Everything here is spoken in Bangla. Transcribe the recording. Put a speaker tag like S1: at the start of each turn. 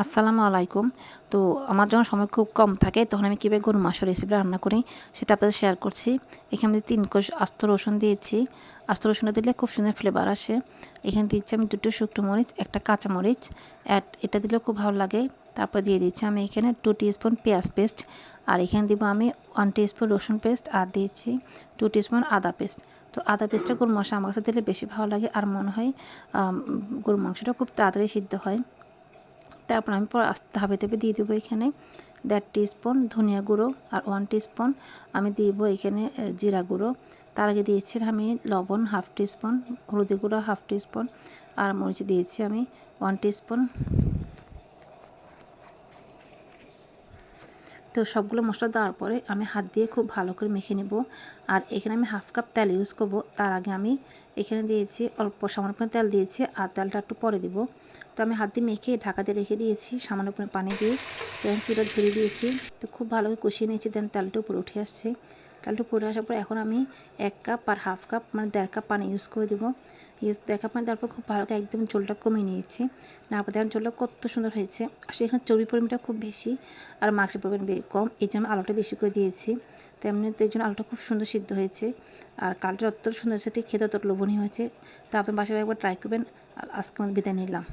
S1: আসসালামু আলাইকুম। তো আমার যখন সময় খুব কম থাকে তখন আমি কীভাবে গরুর মাংস রেসিপি রান্না করি সেটা আপনাদের শেয়ার করছি। এখানে আমি 3 কোষ আস্ত রসুন দিয়েছি। আস্ত রসুনটা দিলে খুব সুন্দর ফ্লেভার আসে। এখানে দিচ্ছি আমি 2টো শুকনো মরিচ, একটা কাঁচা মরিচ, এটা দিলেও খুব ভালো লাগে। তারপর দিয়ে দিচ্ছি আমি এখানে 2 টিস্পুন পেঁয়াজ পেস্ট, আর এখানে দিব আমি 1 টিস্পুন রসুন পেস্ট, আর দিয়েছি 2 টিস্পুন আদা পেস্ট। তো আদা পেস্টটা গরুর মাংস আমার কাছে দিলে বেশি ভালো লাগে, আর মনে হয় গরুর মাংসটা খুব তাড়াতাড়ি সিদ্ধ হয়। তারপর আমি পরে ধাপে ধাপে দিয়ে দেবো এখানে 1.5 টিস্পুন ধনিয়া গুঁড়ো, আর 1 টিস্পুন আমি দিব এখানে জিরা গুঁড়ো। তার আগে দিয়েছি আমি লবণ 1/2 টিস্পুন, হলুদি গুঁড়ো 1/2 টিস্পুন, আর মরিচ দিয়েছি আমি 1 টিস্পুন। তো সবগুলো মশলা দেওয়ার পরে আমি হাত দিয়ে খুব ভালো করে মেখে নেব। আর এখানে আমি 1/2 কাপ তেল ইউজ করব। তার আগে আমি এখানে দিয়েছি অল্প সামান্য পরিমাণ তেল দিয়েছি, আর তেলটা একটু পরে দিব। তো আমি হাত দিয়ে মেখে ঢাকা দিয়ে রেখে দিয়েছি সামান্য পরিমাণ পানি দিয়ে। দেন চুলা ধরিয়ে দিয়েছি। তো খুব ভালো করে কষিয়ে নিয়েছি। দেন তেলটা উপরে উঠে আসছে। তেলটা উপরে আসার পর এখন আমি 1 কাপ আর 1/2 কাপ মানে 1.5 কাপ পানি ইউজ করে দেবো। 1.5 কাপ পানি দেওয়ার পর খুব ভালো করে একদম ঝোলটা কমিয়ে নিয়েছি। তারপর দেখেন ঝোলটা কত সুন্দর হয়েছে। আসলে এখানে চর্বির পরিমাণটা খুব বেশি আর মাংসের পরিমাণ কম, এই জন্য আলুটা বেশি করে দিয়েছি। তেমনি এই জন্য আলুটা খুব সুন্দর সিদ্ধ হয়েছে, আর কালারটা অত সুন্দর হয়েছে, ঠিক খেতে অত লোভনীয় হয়েছে। তা আপনি বাসায় একবার ট্রাই করবেন। আর আজকে আমি বিদায় নিলাম।